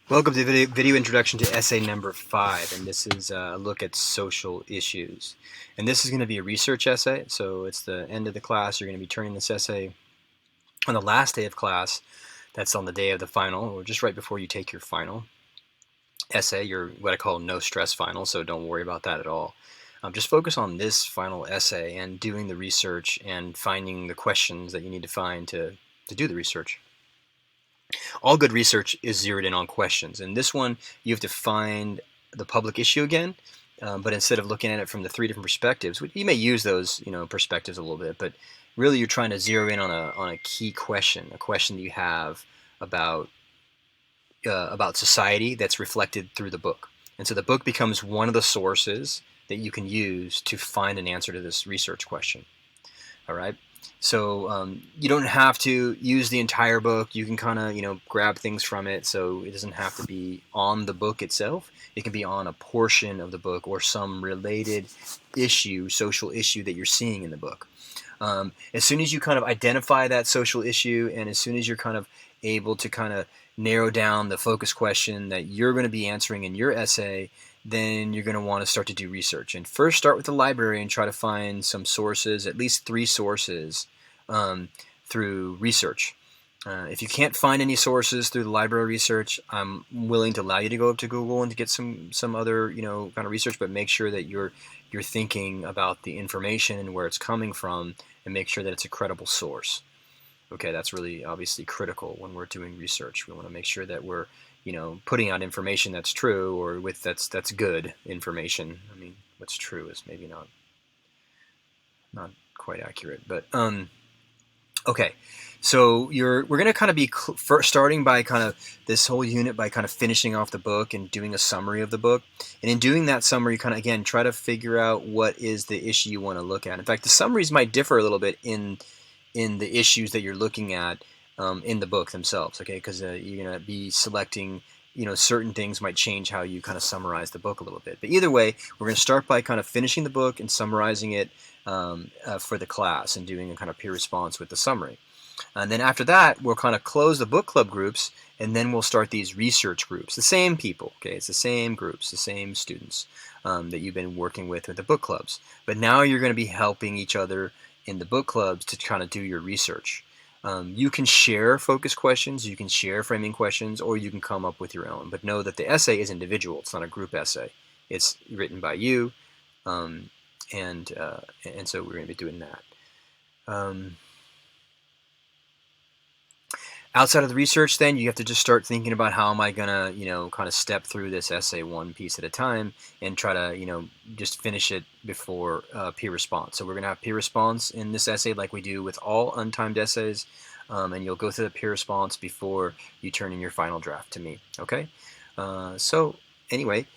Welcome to the video introduction to essay number 5, and this is a look at social issues. And this is going to be a research essay, so it's the end of the class. You're going to be turning this essay on the last day of class. That's on the day of the final, or just right before you take your final essay, your what I call no stress final, so don't worry about that at all. Just focus on this final essay and doing the research and finding the questions that you need to find to do the research. All good research is zeroed in on questions. And this one, you have to find the public issue again, but instead of looking at it from the 3 different perspectives, you may use those perspectives a little bit, but really you're trying to zero in on a key question, a question that you have about society that's reflected through the book. And so the book becomes one of the sources that you can use to find an answer to this research question. All right. So you don't have to use the entire book. You can kind of grab things from it. So it doesn't have to be on the book itself. It can be on a portion of the book or some related issue, social issue that you're seeing in the book. As soon as you kind of identify that social issue, and as soon as you're kind of able to kind of narrow down the focus question that you're going to be answering in your essay, then you're going to want to start to do research. And first start with the library and try to find some sources, at least 3 sources through research. If you can't find any sources through the library research, I'm willing to allow you to go up to Google and to get some other kind of research, but make sure that you're thinking about the information and where it's coming from, and make sure that it's a credible source. Okay, that's really obviously critical when we're doing research. We want to make sure that we're putting out information that's true, or that's good information. I mean, what's true is maybe not quite accurate, but okay. So we're going to kind of be starting by kind of this whole unit by kind of finishing off the book and doing a summary of the book. And in doing that summary, kind of again try to figure out what is the issue you want to look at. In fact, the summaries might differ a little bit in the issues that you're looking at in the book themselves, okay? Because you're going to be selecting, certain things might change how you kind of summarize the book a little bit. But either way, we're going to start by kind of finishing the book and summarizing it for the class and doing a kind of peer response with the summary. And then after that, we'll kind of close the book club groups, and then we'll start these research groups. The same people, okay? It's the same groups, the same students that you've been working with the book clubs. But now you're going to be helping each other in the book clubs to kind of do your research. You can share focus questions, you can share framing questions, or you can come up with your own. But know that the essay is individual. It's not a group essay. It's written by you, and so we're going to be doing that. Outside of the research, then, you have to just start thinking about how am I going to, kind of step through this essay one piece at a time and try to, just finish it before peer response. So we're going to have peer response in this essay like we do with all untimed essays, and you'll go through the peer response before you turn in your final draft to me, okay? So anyway,